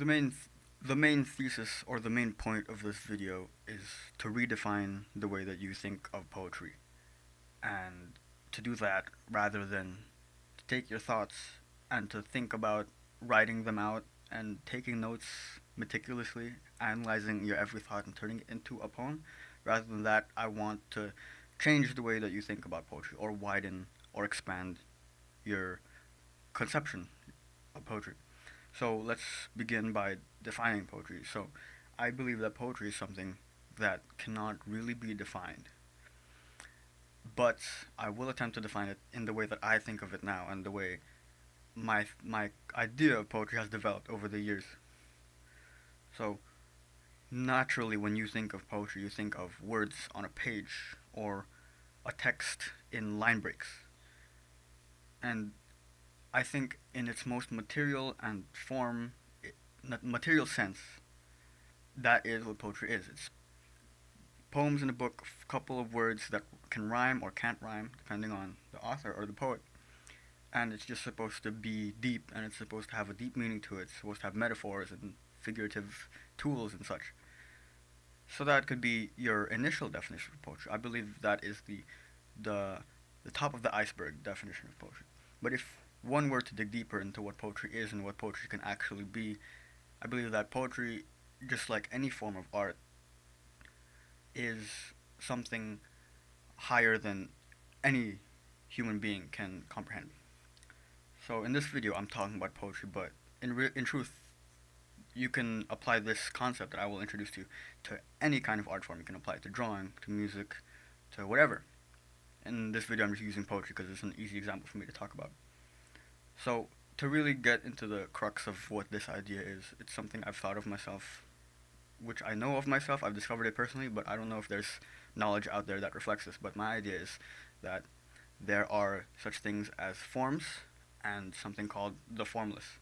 The main the main thesis or the main point of this video is to redefine the way that you think of poetry, and to do that rather than to take your thoughts and to think about writing them out and taking notes meticulously, analyzing your every thought and turning it into a poem. Rather than that, I want to change the way that you think about poetry, or widen or expand your conception of poetry. So let's begin by defining poetry. So I believe that poetry is something that cannot really be defined, but I will attempt to define it in the way that I think of it now and the way my idea of poetry has developed over the years. So naturally, when you think of poetry, you think of words on a page or a text in line breaks. And I think in its most material and material sense, that is what poetry is. It's poems in a book, a couple of words that can rhyme or can't rhyme, depending on the author or the poet. And it's just supposed to be deep, and it's supposed to have a deep meaning to it. It's supposed to have metaphors and figurative tools and such. So that could be your initial definition of poetry. I believe that is the the top of the iceberg definition of poetry. But if one were to dig deeper into what poetry is and what poetry can actually be, I believe that poetry, just like any form of art, is something higher than any human being can comprehend. So in this video, I'm talking about poetry, but in truth, you can apply this concept that I will introduce to any kind of art form. You can apply it to drawing, to music, to whatever. In this video, I'm just using poetry because it's an easy example for me to talk about. So to really get into the crux of what this idea is, it's something I've thought of myself, which I know of myself. I've discovered it personally, but I don't know if there's knowledge out there that reflects this. But my idea is that there are such things as forms and something called the formless.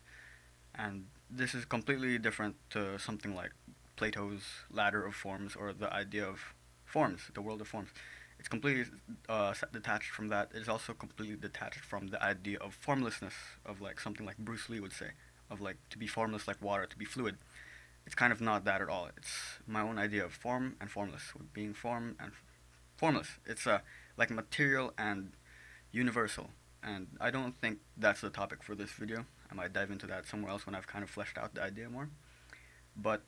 And this is completely different to something like Plato's ladder of forms or the idea of forms, the world of forms. It's completely detached from that. It's also completely detached from the idea of formlessness, of like something like Bruce Lee would say, of like to be formless like water, to be fluid. It's kind of not that at all. It's my own idea of form and formless, with being form and formless. It's like material and universal. And I don't think that's the topic for this video. I might dive into that somewhere else when I've kind of fleshed out the idea more. But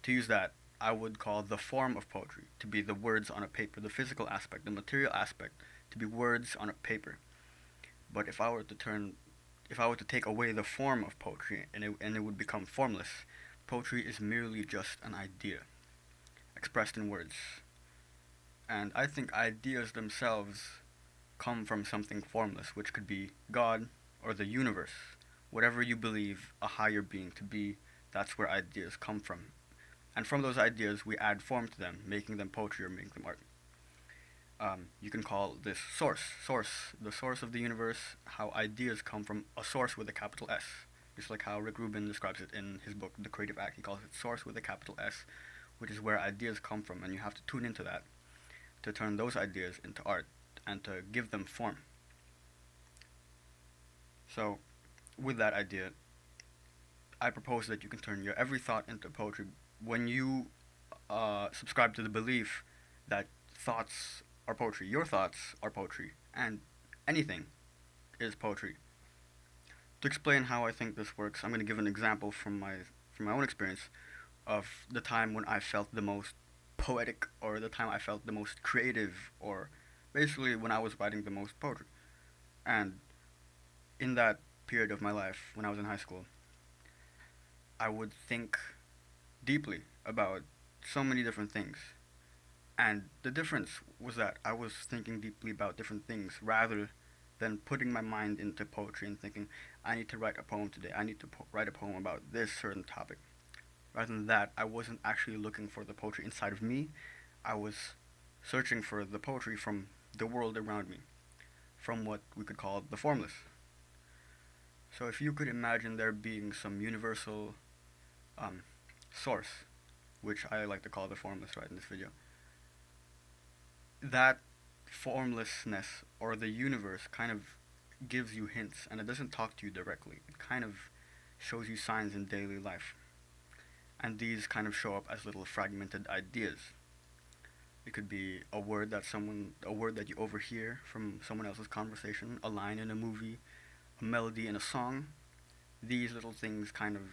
to use that, I would call the form of poetry to be the words on a paper, the physical aspect, the material aspect, to be words on a paper. But if I were to take away the form of poetry and it would become formless, poetry is merely just an idea expressed in words. And I think ideas themselves come from something formless, which could be God or the universe. Whatever you believe a higher being to be, that's where ideas come from. And from those ideas, we add form to them, making them poetry or making them art. You can call this source. Source, the source of the universe, how ideas come from a source with a capital S. Just like how Rick Rubin describes it in his book, The Creative Act. He calls it source with a capital S, which is where ideas come from, and you have to tune into that to turn those ideas into art and to give them form. So, with that idea, I propose that you can turn your every thought into poetry when you subscribe to the belief that thoughts are poetry. Your thoughts are poetry, and anything is poetry. To explain how I think this works, I'm going to give an example from my own experience of the time when I felt the most poetic, or the time I felt the most creative, or basically when I was writing the most poetry. And in that period of my life, when I was in high school, I would think deeply about so many different things. And the difference was that I was thinking deeply about different things rather than putting my mind into poetry and thinking, I need to write a poem today. I need to write a poem about this certain topic. Rather than that, I wasn't actually looking for the poetry inside of me. I was searching for the poetry from the world around me, from what we could call the formless. So if you could imagine there being some universal um, source, which I like to call the formless right in this video, that formlessness or the universe kind of gives you hints, and it doesn't talk to you directly. It kind of shows you signs in daily life. And these kind of show up as little fragmented ideas. It could be a word that you overhear from someone else's conversation, a line in a movie, a melody in a song. These little things kind of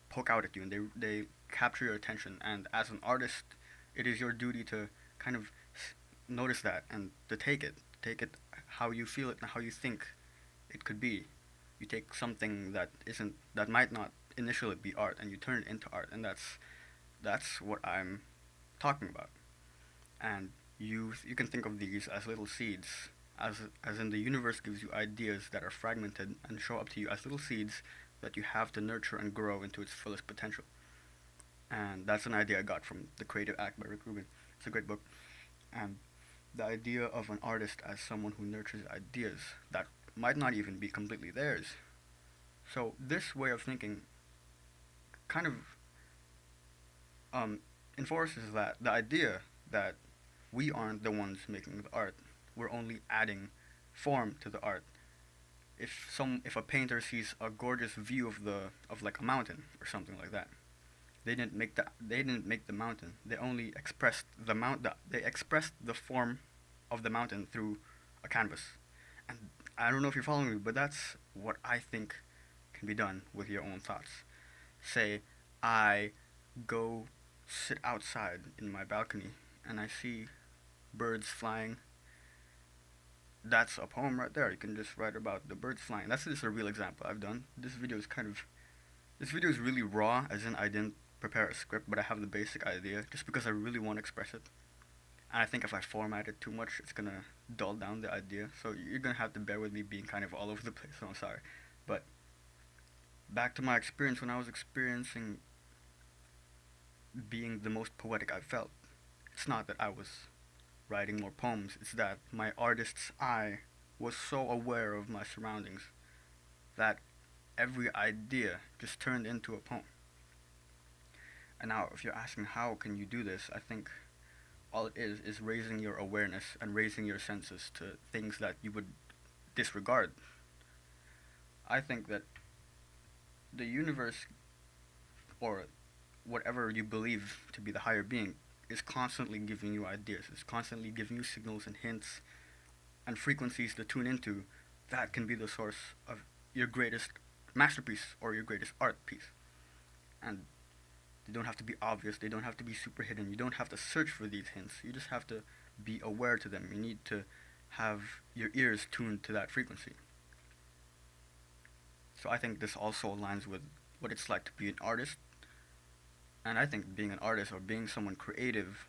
poke out at you, and they capture your attention. And as an artist, it is your duty to kind of notice that and to take it how you feel it and how you think it could be. You take something that might not initially be art, and you turn it into art, and that's what I'm talking about. And you can think of these as little seeds, as in the universe gives you ideas that are fragmented and show up to you as little seeds that you have to nurture and grow into its fullest potential. And that's an idea I got from The Creative Act by Rick Rubin. It's a great book. And the idea of an artist as someone who nurtures ideas that might not even be completely theirs. So this way of thinking kind of enforces that the idea that we aren't the ones making the art. We're only adding form to the art. If a painter sees a gorgeous view of like a mountain or something like that, they didn't make the mountain. They only expressed they expressed the form of the mountain through a canvas. And I don't know if you're following me, but that's what I think can be done with your own thoughts. Say I go sit outside in my balcony and I see birds flying. That's a poem right there. You can just write about the birds flying. That's just a real example I've done. This video is really raw, as in I didn't prepare a script, but I have the basic idea just because I really want to express it. And I think if I format it too much, it's gonna dull down the idea. So you're gonna have to bear with me being kind of all over the place. So I'm sorry. But back to my experience when I was experiencing being the most poetic I've felt. It's not that I was writing more poems, it's that my artist's eye was so aware of my surroundings that every idea just turned into a poem. And now, if you're asking how can you do this, I think all it is raising your awareness and raising your senses to things that you would disregard. I think that the universe, or whatever you believe to be the higher being, is constantly giving you ideas. It's constantly giving you signals and hints and frequencies to tune into that can be the source of your greatest masterpiece or your greatest art piece. And they don't have to be obvious, they don't have to be super hidden. You don't have to search for these hints. You just have to be aware to them. You need to have your ears tuned to that frequency. So I think this also aligns with what it's like to be an artist. And I think being an artist or being someone creative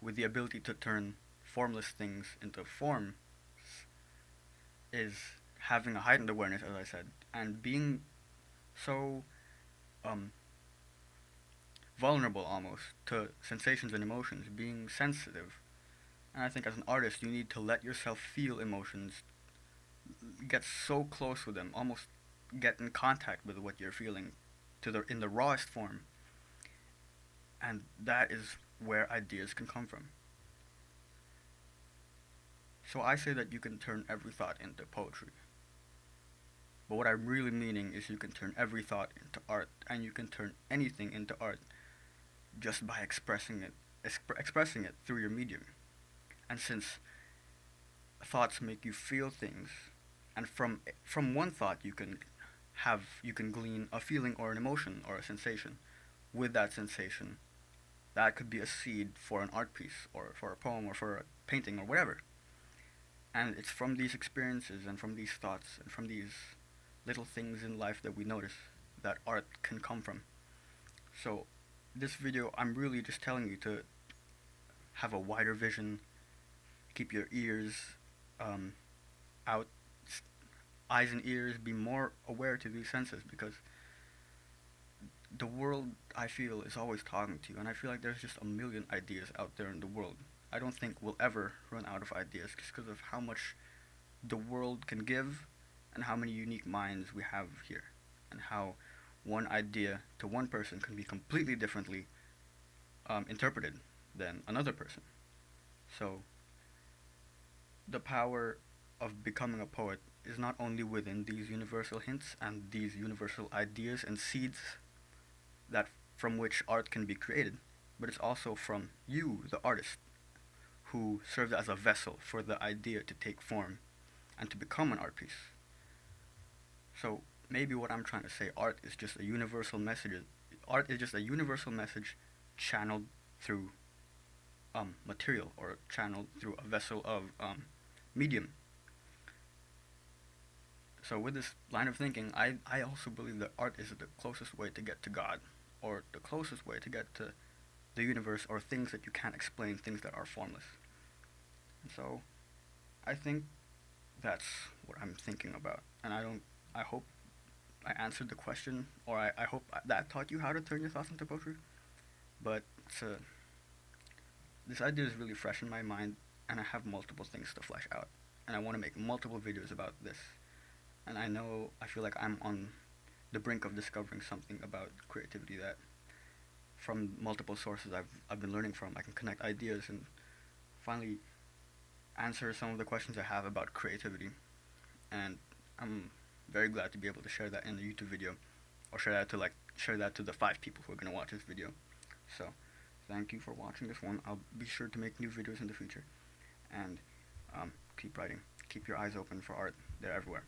with the ability to turn formless things into form is having a heightened awareness, as I said, and being so vulnerable almost to sensations and emotions, being sensitive. And I think as an artist, you need to let yourself feel emotions, get so close with them, almost get in contact with what you're feeling in the rawest form. And that is where ideas can come from. So I say that you can turn every thought into poetry. But what I'm really meaning is you can turn every thought into art, and you can turn anything into art just by expressing it through your medium. And since thoughts make you feel things, and from one thought you can glean a feeling or an emotion or a sensation. With that sensation, that could be a seed for an art piece or for a poem or for a painting or whatever. And it's from these experiences and from these thoughts and from these little things in life that we notice that art can come from. So this video, I'm really just telling you to have a wider vision, keep your ears out, eyes and ears, be more aware to these senses, because the world, I feel, is always talking to you, and I feel like there's just a million ideas out there in the world. I don't think we'll ever run out of ideas just because of how much the world can give and how many unique minds we have here, and how one idea to one person can be completely differently interpreted than another person. So the power of becoming a poet is not only within these universal hints and these universal ideas and seeds that from which art can be created, but it's also from you, the artist, who serves as a vessel for the idea to take form and to become an art piece. So maybe what I'm trying to say, art is just a universal message. Art is just a universal message channeled through material, or channeled through a vessel of medium. So with this line of thinking, I also believe that art is the closest way to get to God, or the closest way to get to the universe, or things that you can't explain, things that are formless. And so I think that's what I'm thinking about. And I hope I answered the question, or I hope that taught you how to turn your thoughts into poetry. But this idea is really fresh in my mind, and I have multiple things to flesh out. And I want to make multiple videos about this. And I feel like I'm on the brink of discovering something about creativity that, from multiple sources I've been learning from, I can connect ideas and finally answer some of the questions I have about creativity. And I'm very glad to be able to share that in the YouTube video, or share that to the 5 people who are gonna watch this video. So, thank you for watching this one. I'll be sure to make new videos in the future, and keep writing. Keep your eyes open for art. They're everywhere.